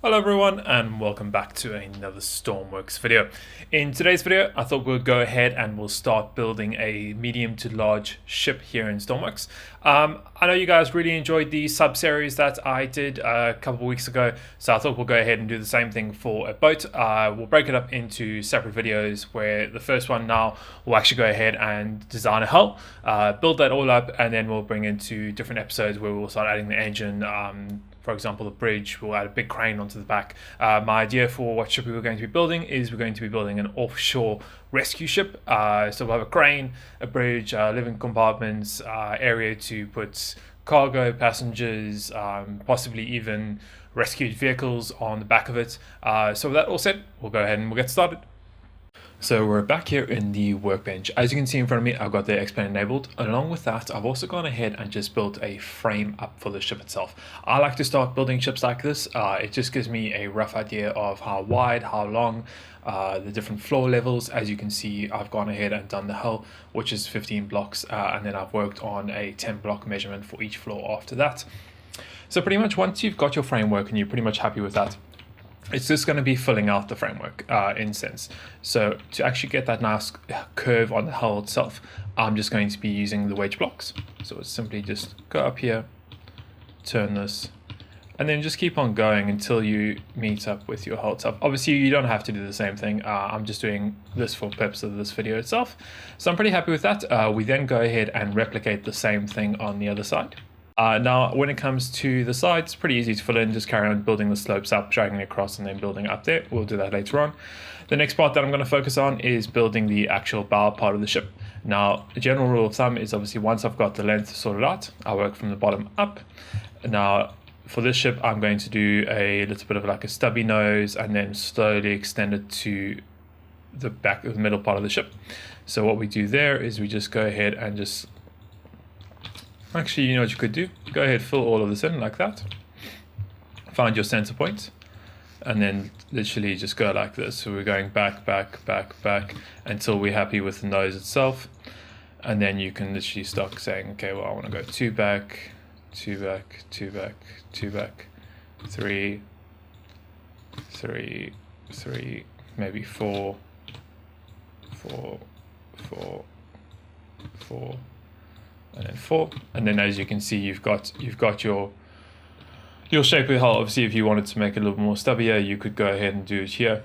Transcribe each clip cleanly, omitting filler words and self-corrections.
Hello everyone and welcome back to another Stormworks video. In today's video I thought we'll go ahead and we'll start building a medium to large ship here in Stormworks. I know you guys really enjoyed the sub-series that I did a couple of weeks ago, so I thought we'll go ahead and do the same thing for a boat. We'll break it up into separate videos where the first one now we'll actually go ahead and design a hull, build that all up, and then we'll bring into different episodes where we'll start adding the engine. For example, the bridge, we'll add a big crane onto the back. My idea for what ship we were going to be building is we're going to be building an offshore rescue ship. So we'll have a crane, a bridge, living compartments, area to put cargo, passengers, possibly even rescued vehicles on the back of it. So with that all set, we'll go ahead and we'll get started. So we're back here in the workbench. As you can see in front of me, I've got the Explain enabled. Along with that, I've also gone ahead and just built a frame up for the ship itself. I like to start building ships like this. It just gives me a rough idea of how wide, how long, the different floor levels. As you can see, I've gone ahead and done the hull, which is 15 blocks, and then I've worked on a 10 block measurement for each floor after that. So pretty much once you've got your framework and you're pretty much happy with that, it's just going to be filling out the framework in sense. So to actually get that nice curve on the hull itself, I'm just going to be using the wedge blocks. So it's simply just go up here, turn this, and then just keep on going until you meet up with your hull itself. Obviously, you don't have to do the same thing. I'm just doing this for the purpose of this video itself. So I'm pretty happy with that. We then go ahead and replicate the same thing on the other side. Now, when it comes to the sides, pretty easy to fill in. Just carry on building the slopes up, dragging it across, and then building up there. We'll do that later on. The next part that I'm going to focus on is building the actual bow part of the ship. Now, the general rule of thumb is obviously once I've got the length sorted out, I work from the bottom up. Now, for this ship, I'm going to do a little bit of like a stubby nose and then slowly extend it to the back of the middle part of the ship. So what we do there is we just go ahead and just... Actually, you know what you could do? Go ahead, fill all of this in like that. Find your center point, and then literally just go like this. So we're going back, back, back, back until we're happy with the nose itself. And then you can literally start saying, okay, well, I want to go two back, two back, two back, two back, three, three, three, maybe four, four, four, four, and then four. And then as you can see, you've got your shape of your hull. Obviously, if you wanted to make it a little more stubbier, you could go ahead and do it here,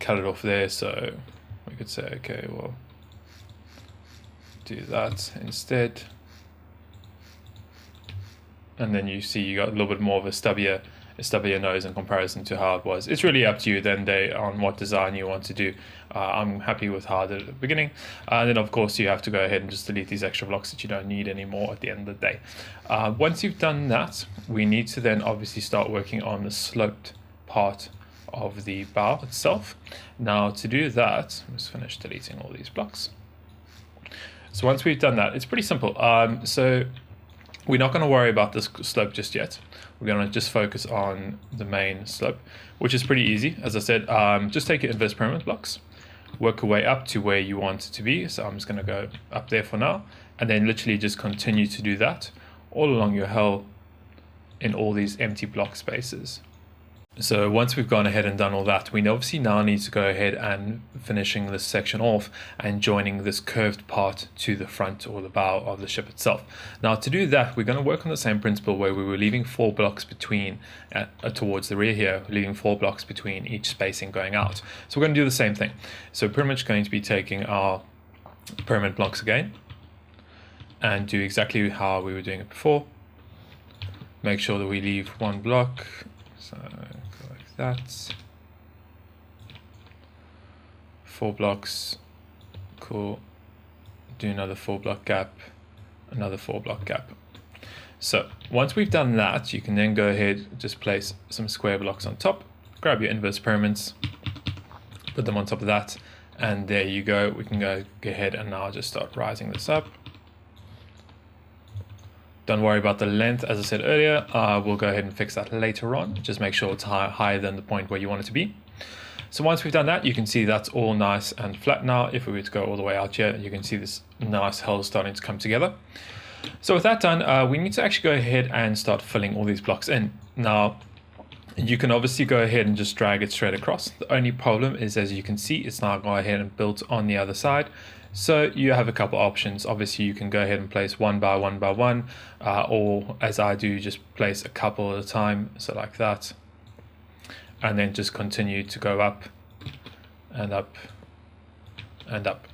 cut it off there. So we could say, okay, well, do that instead. And then you see you got a little bit more of a stubbier nose in comparison to how it was. It's really up to you then on what design you want to do. I'm happy with how I did it at the beginning. And then of course you have to go ahead and just delete these extra blocks that you don't need anymore at the end of the day. Once you've done that, we need to then obviously start working on the sloped part of the bow itself. Now to do that, let's finish deleting all these blocks. So once we've done that, it's pretty simple. So we're not going to worry about this slope just yet. We're going to just focus on the main slope, which is pretty easy. As I said, just take your inverse pyramid blocks, work your way up to where you want it to be. So I'm just going to go up there for now, and then literally just continue to do that all along your hull in all these empty block spaces. So once we've gone ahead and done all that, we obviously now need to go ahead and finishing this section off and joining this curved part to the front or the bow of the ship itself. Now to do that, we're going to work on the same principle where we were leaving 4 blocks between, towards the rear here, leaving 4 blocks between each spacing going out. So we're going to do the same thing. So pretty much going to be taking our pyramid blocks again and do exactly how we were doing it before. Make sure that we leave 1 block. So go like that. 4 blocks, cool. Do another 4 block gap, another 4 block gap. So once we've done that, you can then go ahead, just place some square blocks on top, grab your inverse pyramids, put them on top of that, and there you go. We can go ahead and now just start rising this up. Don't worry about the length, as I said earlier. We'll go ahead and fix that later on. Just make sure it's higher than the point where you want it to be. So once we've done that, you can see that's all nice and flat now. If we were to go all the way out here, you can see this nice hull starting to come together. So with that done, we need to actually go ahead and start filling all these blocks in. Now, you can obviously go ahead and just drag it straight across. The only problem is, as you can see, it's now gone ahead and built on the other side. So you have a couple options. Obviously, you can go ahead and place one by one by one, or as I do, just place a couple at a time, so like that. And then just continue to go up and up and up.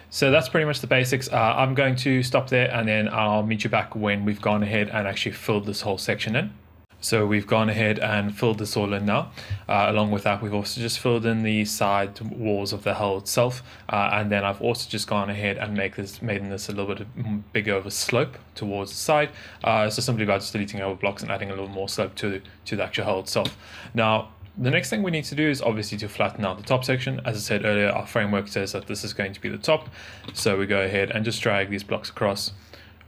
So that's pretty much the basics. I'm going to stop there, and then I'll meet you back when we've gone ahead and actually filled this whole section in. So we've gone ahead and filled this all in now. Along with that, we've also just filled in the side walls of the hull itself. And then I've also just gone ahead and made this a little bit bigger of a slope towards the side. So simply by just deleting our blocks and adding a little more slope to the actual hull itself. Now, the next thing we need to do is obviously to flatten out the top section. As I said earlier, our framework says that this is going to be the top. So we go ahead and just drag these blocks across.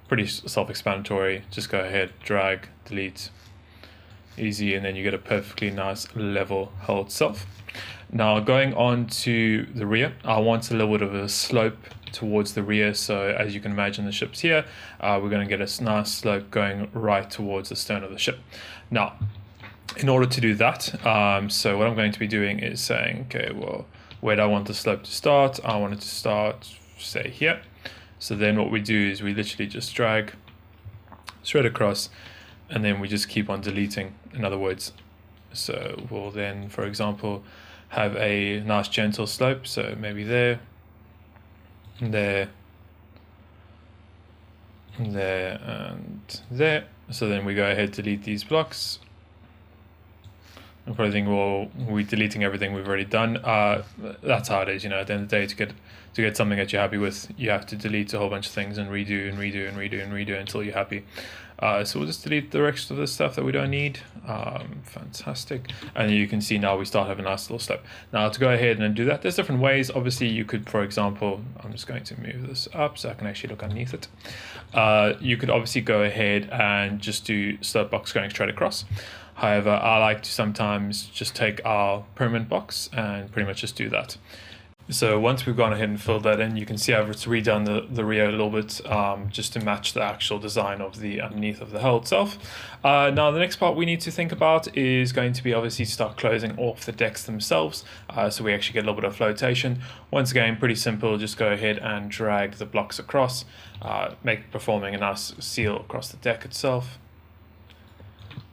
Pretty self-explanatory. Just go ahead, drag, delete. Easy, and then you get a perfectly nice level hull itself. Now going on to the rear, I want a little bit of a slope towards the rear. So as you can imagine, the ship's here. We're going to get a nice slope going right towards the stern of the ship. Now, in order to do that, so what I'm going to be doing is saying, okay, well, where do I want the slope to start? I want it to start, say, here. So then what we do is we literally just drag straight across, and then we just keep on deleting, in other words. So we'll then, for example, have a nice gentle slope. So maybe there, there, there, and there. So then we go ahead, delete these blocks. I probably think, well, we're deleting everything we've already done. That's how it is, you know. At the end of the day, to get something that you're happy with, you have to delete a whole bunch of things and redo and redo and redo and redo until you're happy. So we'll just delete the rest of the stuff that we don't need. Fantastic. And you can see now we start having a nice little slope. Now to go ahead and do that, there's different ways. Obviously, you could, for example, I'm just going to move this up so I can actually look underneath it. You could obviously go ahead and just do slope box going straight across. However, I like to sometimes just take our permanent box and pretty much just do that. So once we've gone ahead and filled that in, you can see I've redone the rear a little bit just to match the actual design of the underneath of the hull itself. Now the next part we need to think about is going to be obviously start closing off the decks themselves, so we actually get a little bit of flotation. Once again, pretty simple, just go ahead and drag the blocks across, performing a nice seal across the deck itself.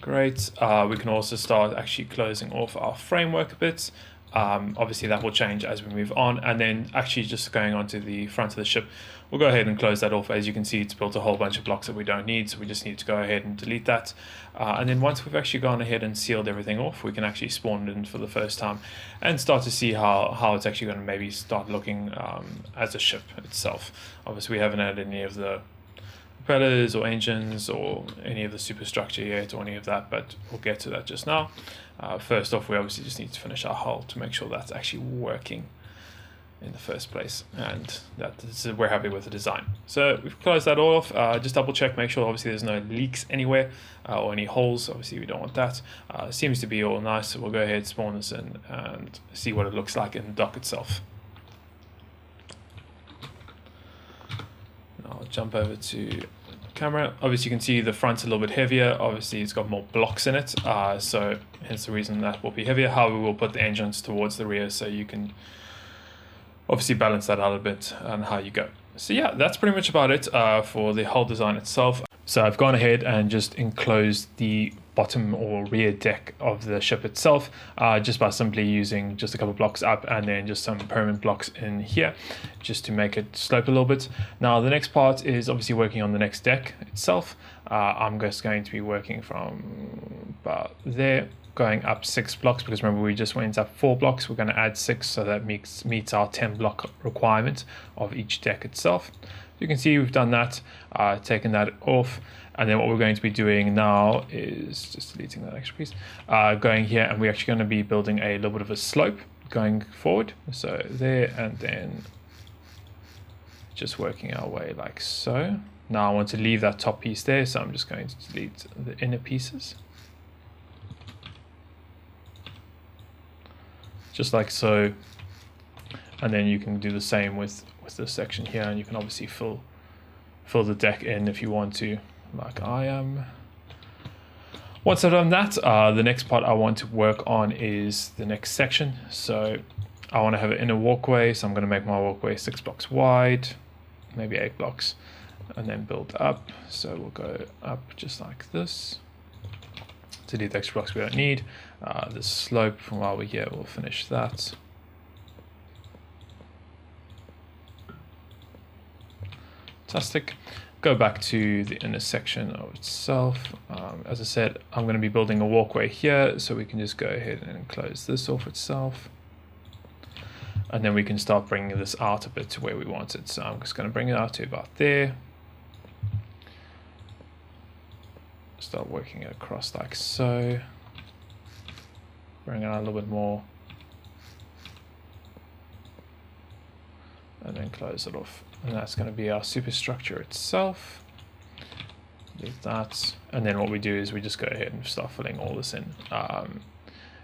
Great. We can also start actually closing off our framework a bit. Obviously that will change as we move on, and then actually just going onto the front of the ship, we'll go ahead and close that off. As you can see, it's built a whole bunch of blocks that we don't need, so we just need to go ahead and delete that. And then once we've actually gone ahead and sealed everything off, we can actually spawn it in for the first time and start to see how it's actually going to maybe start looking as a ship itself. Obviously we haven't added any of the propellers or engines or any of the superstructure yet or any of that, but we'll get to that just now. First off, we obviously just need to finish our hull to make sure that's actually working in the first place, and we're happy with the design. So we've closed that all off. Just double check, make sure obviously there's no leaks anywhere or any holes. Obviously we don't want that. Seems to be all nice, so we'll go ahead, spawn this in and see what it looks like in the dock itself. I'll jump over to camera. Obviously you can see the front's a little bit heavier. Obviously it's got more blocks in it, so hence the reason that will be heavier. However, we'll put the engines towards the rear so you can obviously balance that out a bit and how you go. So yeah, that's pretty much about it for the hull design itself. So I've gone ahead and just enclosed the bottom or rear deck of the ship itself just by simply using just a couple blocks up and then just some permanent blocks in here just to make it slope a little bit. Now the next part is obviously working on the next deck itself. I'm just going to be working from about there going up 6 blocks, because remember we just went up 4 blocks. We're going to add 6, so that meets our 10 block requirement of each deck itself. You can see we've done that, taken that off, and then what we're going to be doing now is just deleting that extra piece, going here, and we're actually going to be building a little bit of a slope going forward. So there, and then just working our way like so. Now I want to leave that top piece there, so I'm just going to delete the inner pieces. Just like so, and then you can do the same with this section here, and you can obviously fill fill the deck in if you want to, like I am. Once I've done that, the next part I want to work on is the next section. So I want to have an inner walkway, so I'm going to make my walkway 6 blocks wide, maybe 8 blocks, and then build up. So we'll go up just like this. To do the extra blocks we don't need. The slope, while we're here, we'll finish that. Fantastic. Go back to the inner section of itself. As I said, I'm going to be building a walkway here, so we can just go ahead and close this off itself. And then we can start bringing this out a bit to where we want it. So I'm just going to bring it out to about there. Start working it across like so. Bring it out a little bit more. And then close it off. And that's going to be our superstructure itself. Leave that. And then what we do is we just go ahead and start filling all this in.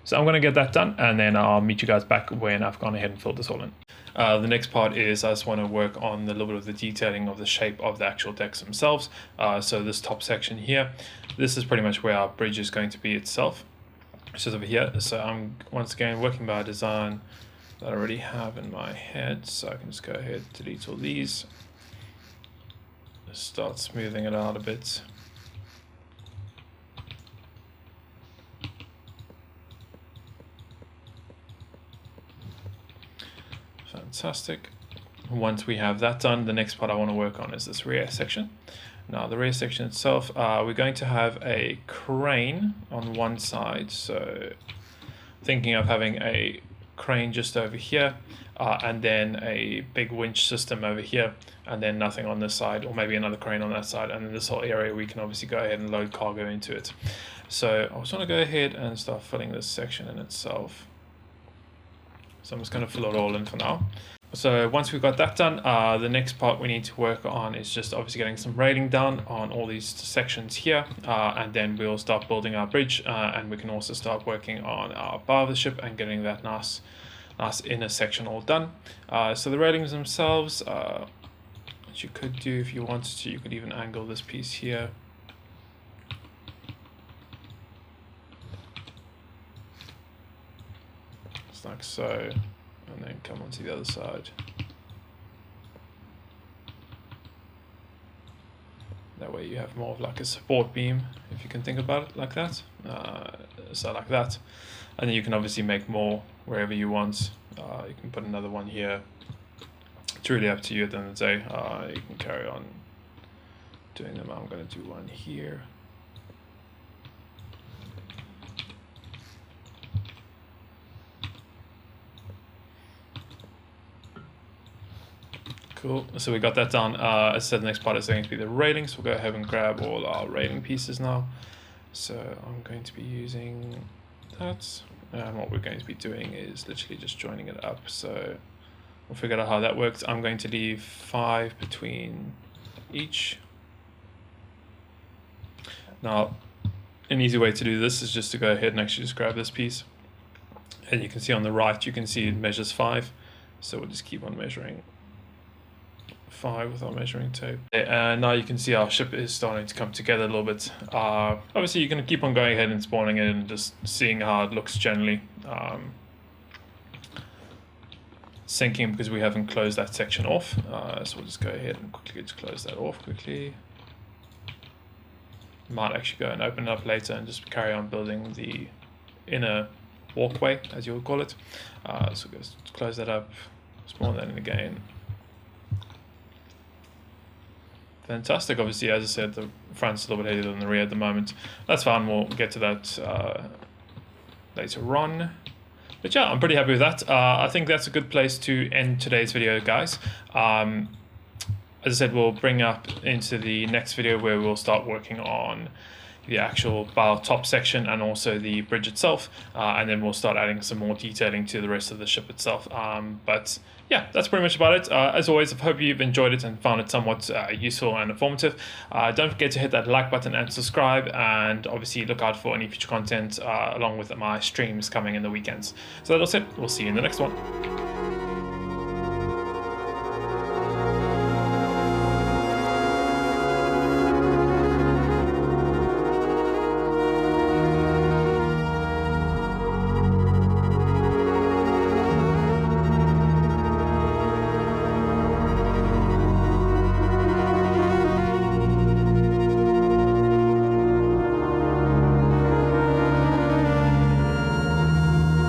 So I'm going to get that done, and then I'll meet you guys back when I've gone ahead and filled this all in. The next part is I just want to work on a little bit of the detailing of the shape of the actual decks themselves. So this top section here, this is pretty much where our bridge is going to be itself. It's just over here. So I'm once again working by a design that I already have in my head, so I can just go ahead, delete all these, just start smoothing it out a bit. Fantastic. Once we have that done, the next part I want to work on is this rear section. Now the rear section itself, we're going to have a crane on one side, so thinking of having a crane just over here, and then a big winch system over here, and then nothing on this side, or maybe another crane on that side, and then this whole area we can obviously go ahead and load cargo into it. So I just want to go ahead and start filling this section in itself. So I'm just going to fill it all in for now. So once we've got that done, the next part we need to work on is just obviously getting some railing down on all these sections here, and then we'll start building our bridge, and we can also start working on our bow of the ship and getting that nice inner section all done. So the railings themselves, what you could do if you wanted to, you could even angle this piece here. Just like so. And then come onto the other side. That way you have more of like a support beam, if you can think about it like that. So like that. And then you can obviously make more wherever you want. You can put another one here. It's really up to you at the end of the day. You can carry on doing them. I'm going to do one here. Cool, so we got that done. As I said, the next part is going to be the railings. We'll go ahead and grab all our railing pieces now. So I'm going to be using that. And what we're going to be doing is literally just joining it up. So we'll figure out how that works. I'm going to leave 5 between each. Now, an easy way to do this is just to go ahead and actually just grab this piece. And you can see on the right, you can see it measures 5. So we'll just keep on measuring 5 with our measuring tape. And now you can see our ship is starting to come together a little bit. Obviously you can keep on going ahead and spawning it and just seeing how it looks generally. Sinking because we haven't closed that section off. So we'll just go ahead and quickly just close that off quickly. Might actually go and open it up later and just carry on building the inner walkway, as you would call it. So we'll just close that up, spawn that in again. Fantastic. Obviously, as I said, the front's a little bit heavier than the rear at the moment. That's fine. We'll get to that later on. But yeah, I'm pretty happy with that. I think that's a good place to end today's video, guys. As I said, we'll bring up into the next video where we'll start working on the actual bow top section and also the bridge itself, and then we'll start adding some more detailing to the rest of the ship itself. But yeah, that's pretty much about it. As always, I hope you've enjoyed it and found it somewhat useful and informative. Don't forget to hit that like button and subscribe, and obviously look out for any future content along with my streams coming in the weekends. So that's it. We'll see you in the next one.